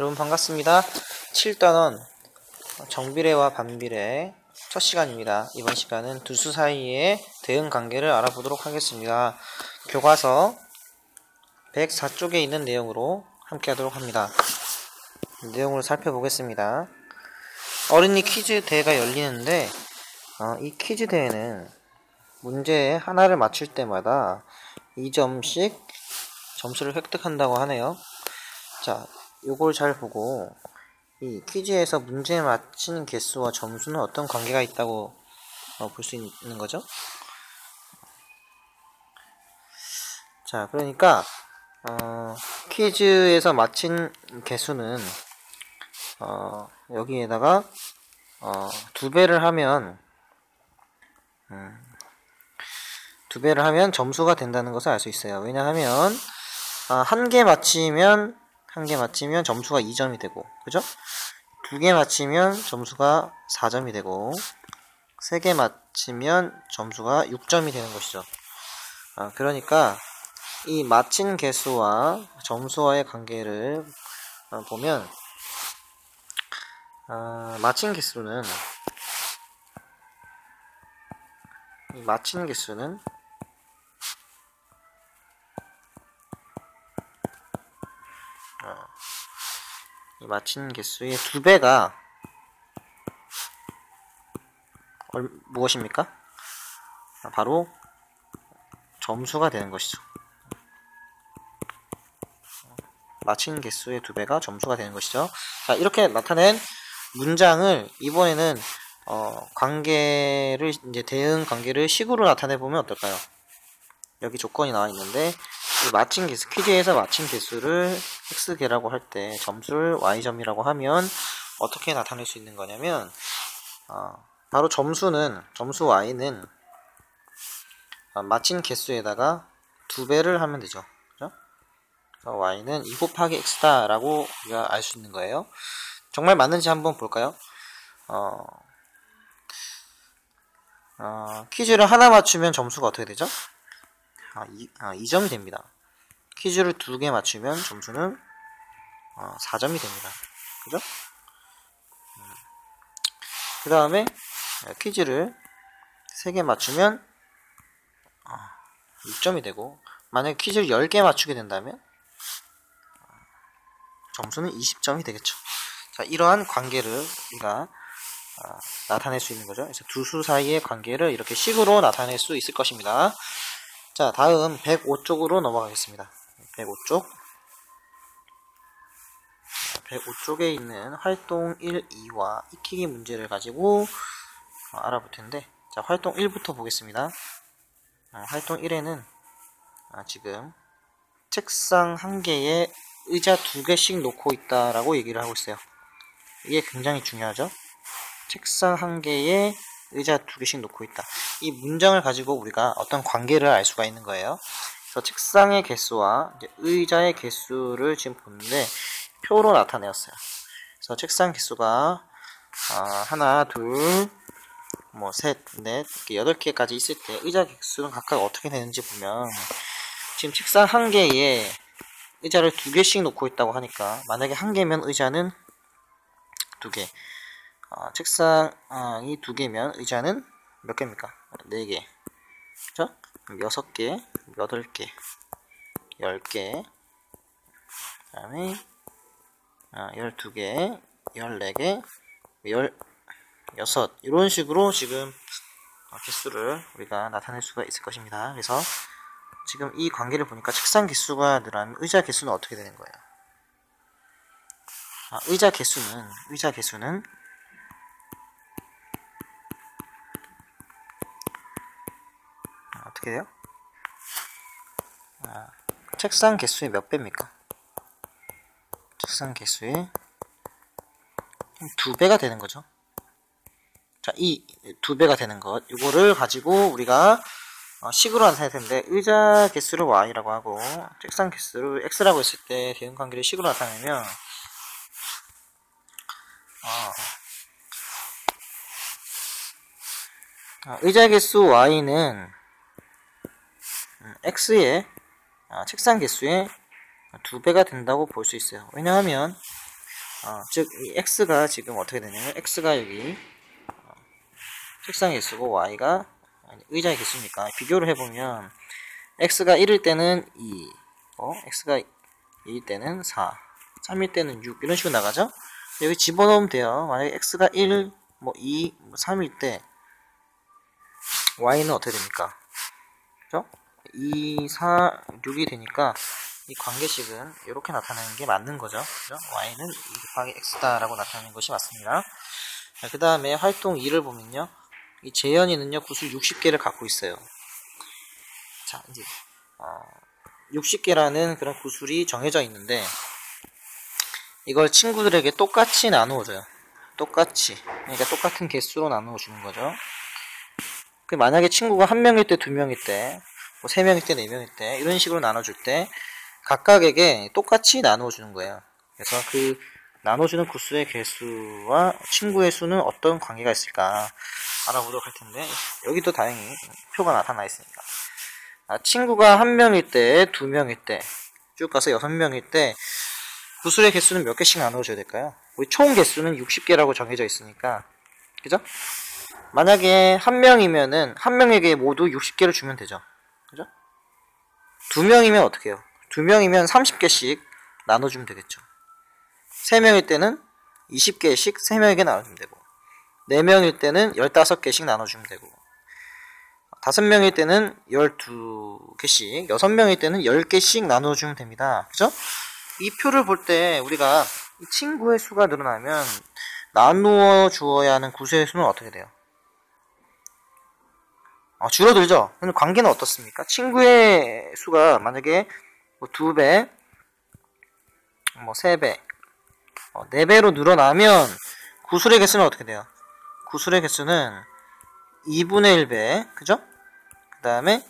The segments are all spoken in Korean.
여러분 반갑습니다. 7단원 정비례와 반비례 첫 시간입니다. 이번 시간은 두 수 사이의 대응 관계를 알아보도록 하겠습니다. 교과서 104쪽에 있는 내용으로 함께 하도록 합니다. 내용을 살펴보겠습니다. 어린이 퀴즈 대회가 열리는데 이 퀴즈 대회는 문제 하나를 맞출 때마다 2점씩 점수를 획득한다고 하네요. 자, 요걸 잘 보고 이 퀴즈에서 문제 맞히는 개수와 점수는 어떤 관계가 있다고 볼 수 있는 거죠? 자, 그러니까 퀴즈에서 맞힌 개수는 여기에다가 2배를 하면 2배를 하면 점수가 된다는 것을 알 수 있어요. 왜냐하면 한 개 맞히면 점수가 2점이 되고, 그죠? 2개 맞히면 점수가 4점이 되고, 3개 맞히면 점수가 6점이 되는 것이죠. 그러니까 이 맞힌 개수와 점수와의 관계를 보면 맞힌 개수는 이 맞힌 개수의 2배가 무엇입니까? 바로 점수가 되는 것이죠. 맞힌 개수의 2배가 점수가 되는 것이죠. 자, 이렇게 나타낸 문장을 이번에는 관계를 이제 대응 관계를 식으로 나타내 보면 어떨까요? 여기 조건이 나와 있는데 이 맞힌 개수, 퀴즈에서 맞힌 개수를 x개라고 할 때 점수를 y점이라고 하면 어떻게 나타낼 수 있는 거냐면 바로 점수 y는 맞힌 개수에다가 2배를 하면 되죠. 그죠? 그래서 y는 2 곱하기 x다 라고 우리가 알 수 있는 거예요. 정말 맞는지 한번 볼까요? 퀴즈를 하나 맞추면 점수가 어떻게 되죠? 2점이 됩니다. 퀴즈를 2개 맞추면 점수는 4점이 됩니다. 그죠? 그 다음에 퀴즈를 3개 맞추면 6점이 되고, 만약에 퀴즈를 10개 맞추게 된다면 점수는 20점이 되겠죠. 자, 이러한 관계를 우리가 나타낼 수 있는 거죠. 그래서 두 수 사이의 관계를 이렇게 식으로 나타낼 수 있을 것입니다. 자, 다음 105쪽으로 넘어가겠습니다. 105쪽에 있는 활동 1, 2와 익히기 문제를 가지고 알아볼 텐데, 자, 활동 1부터 보겠습니다. 활동 1에는 지금 책상 1개에 의자 2개씩 놓고 있다라고 얘기를 하고 있어요. 이게 굉장히 중요하죠. 책상 1개에 의자 2개씩 놓고 있다. 이 문장을 가지고 우리가 어떤 관계를 알 수가 있는 거예요. 그래서 책상의 개수와 이제 의자의 개수를 지금 보는데 표로 나타내었어요. 그래서 책상 개수가 하나, 둘, 셋, 넷, 이렇게 8개까지 있을 때 의자 개수는 각각 어떻게 되는지 보면 지금 책상 1개에 의자를 2개씩 놓고 있다고 하니까 만약에 1개면 의자는 2개, 책상이 2개면 의자는 몇 개입니까? 4개. 그죠? 6개, 8개, 10개, 그 다음에 12개, 14개, 16, 이런 식으로 지금 개수를 우리가 나타낼 수가 있을 것입니다. 그래서 지금 이 관계를 보니까 책상 개수가 늘어나면 의자 개수는 어떻게 되는 거예요? 의자 개수는 어떻게 돼요? 책상 개수의 몇 배입니까? 책상 개수의 2배가 되는 거죠. 자, 이 2배가 되는 것, 이거를 가지고 우리가 식으로 나타낼 텐데, 의자 개수를 y라고 하고 책상 개수를 x라고 했을 때 대응 관계를 식으로 나타내면 의자 개수 y는 x의 책상 개수의 2배가 된다고 볼 수 있어요. 왜냐하면 즉 이 x가 지금 어떻게 되냐면 x가 여기 책상의 개수고 y가 의자의 개수니까 비교를 해보면 x가 1일 때는 2, x가 2일 때는 4, 3일 때는 6 이런 식으로 나가죠. 여기 집어넣으면 돼요. 만약에 x가 1, 2, 3일 때 y는 어떻게 됩니까? 그죠? 2, 4, 6이 되니까 이 관계식은 이렇게 나타내는 게 맞는 거죠. 그죠? y는 2 곱하기 x다라고 나타내는 것이 맞습니다. 그 다음에 활동 2를 보면요. 이 재현이는요, 구술 60개를 갖고 있어요. 자, 이제 60개라는 그런 구술이 정해져 있는데 이걸 친구들에게 똑같이 나누어줘요. 똑같이. 그러니까 똑같은 개수로 나누어 주는 거죠. 만약에 친구가 1명일 때, 2명일 때, 3명일 때, 4명일 때 이런 식으로 나눠줄 때 각각에게 똑같이 나누어 주는 거예요. 그래서 그 나눠주는 구수의 개수와 친구의 수는 어떤 관계가 있을까 알아보도록 할 텐데, 여기도 다행히 표가 나타나 있으니까. 친구가 1명일 때, 2명일 때, 쭉 가서 6명일 때 구술의 개수는 몇 개씩 나눠줘야 될까요? 우리 총 개수는 60개라고 정해져 있으니까, 그죠? 만약에 1명이면은 1명에게 모두 60개를 주면 되죠. 그죠? 2명이면 어떻게 해요? 2명이면 30개씩 나눠주면 되겠죠. 3명일 때는 20개씩 3명에게 나눠주면 되고, 4명일 때는 15개씩 나눠주면 되고, 5명일 때는 12개씩, 6명일 때는 10개씩 나눠주면 됩니다. 그죠? 이 표를 볼 때 우리가 이 친구의 수가 늘어나면 나누어 주어야 하는 구수의 수는 어떻게 돼요? 줄어들죠? 그럼 관계는 어떻습니까? 친구의 수가 만약에 2배, 3배, 4배로 늘어나면 구술의 개수는 어떻게 돼요? 구술의 개수는 2분의 1배, 그죠? 그 다음에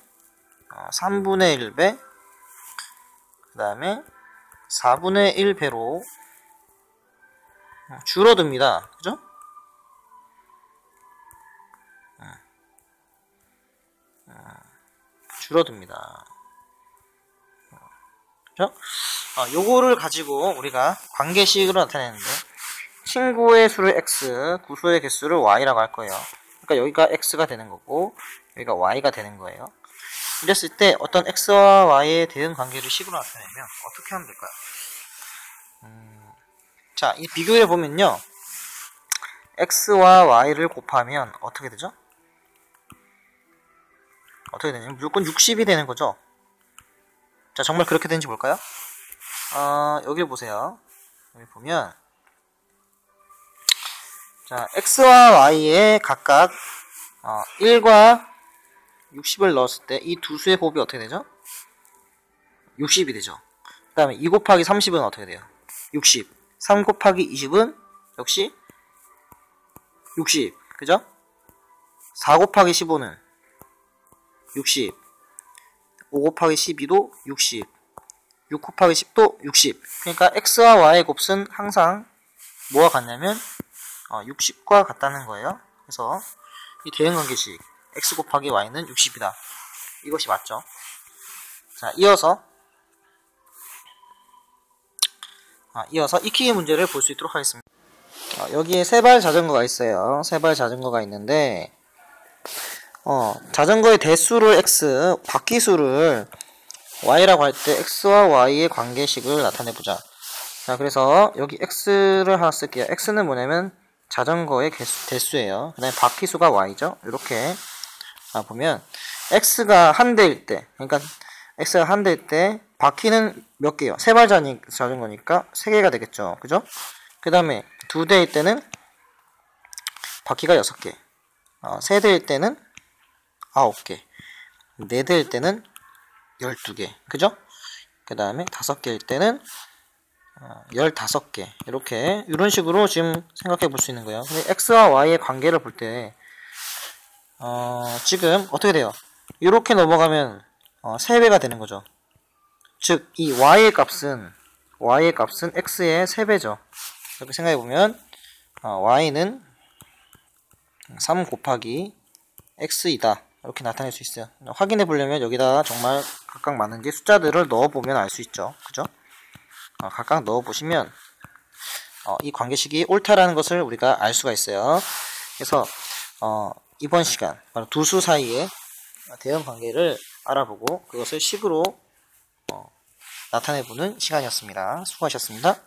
3분의 1배, 그 다음에 4분의 1배로 줄어듭니다. 그죠? 줄어듭니다. 그죠? 요거를 가지고 우리가 관계식으로 나타내는데, 친구의 수를 x, 구수의 개수를 y라고 할 거예요. 그러니까 여기가 x가 되는 거고 여기가 y가 되는 거예요. 이랬을 때 어떤 x와 y의 대응 관계를 식으로 나타내면 어떻게 하면 될까요? 자, 이 비교해 보면요, x와 y를 곱하면 어떻게 되죠? 어떻게 되냐면 무조건 60이 되는 거죠. 자, 정말 그렇게 되는지 볼까요? 여기 보세요. 여기 보면, 자, x와 y에 각각 1과 60을 넣었을 때 이 두 수의 곱이 어떻게 되죠? 60이 되죠. 그 다음에 2 곱하기 30은 어떻게 돼요? 60. 3 곱하기 20은 역시 60. 그죠? 4 곱하기 15는 60. 5 곱하기 12도 60. 6 곱하기 10도 60. 그러니까 x와 y의 곱은 항상 뭐와 같냐면 60과 같다는 거예요. 그래서 이 대응관계식 x 곱하기 y는 60이다. 이것이 맞죠. 자, 이어서 익히기 문제를 볼 수 있도록 하겠습니다. 여기에 세발 자전거가 있어요. 세발 자전거가 있는데 자전거의 대수를 x, 바퀴수를 y라고 할 때 x와 y의 관계식을 나타내보자. 자, 그래서 여기 x를 하나 쓸게요. x는 뭐냐면 자전거의 대수예요. 그 다음에 바퀴수가 y죠. 이렇게 보면 x가 한 대일 때, 그러니까 x가 한 대일 때 바퀴는 몇 개요? 세 발 자전거니까 3개가 되겠죠. 그죠? 그 다음에 2대일 때는 바퀴가 6개, 3대일 때는 9개, 4대일 때는 12개. 그죠? 그 다음에 5개일 때는 15개. 이런 식으로 지금 생각해 볼 수 있는 거예요. 근데 x와 y의 관계를 볼 때 지금 어떻게 돼요? 이렇게 넘어가면 3배가 되는 거죠. 즉 이 y의 값은 x의 3배죠. 이렇게 생각해 보면 y는 3 곱하기 x이다. 이렇게 나타낼 수 있어요. 확인해 보려면 여기다 정말 각각 맞는지 숫자들을 넣어 보면 알 수 있죠. 그죠? 각각 넣어 보시면 이 관계식이 옳다라는 것을 우리가 알 수가 있어요. 그래서 이번 시간 바로 두 수 사이의 대응 관계를 알아보고 그것을 식으로 나타내보는 시간이었습니다. 수고하셨습니다.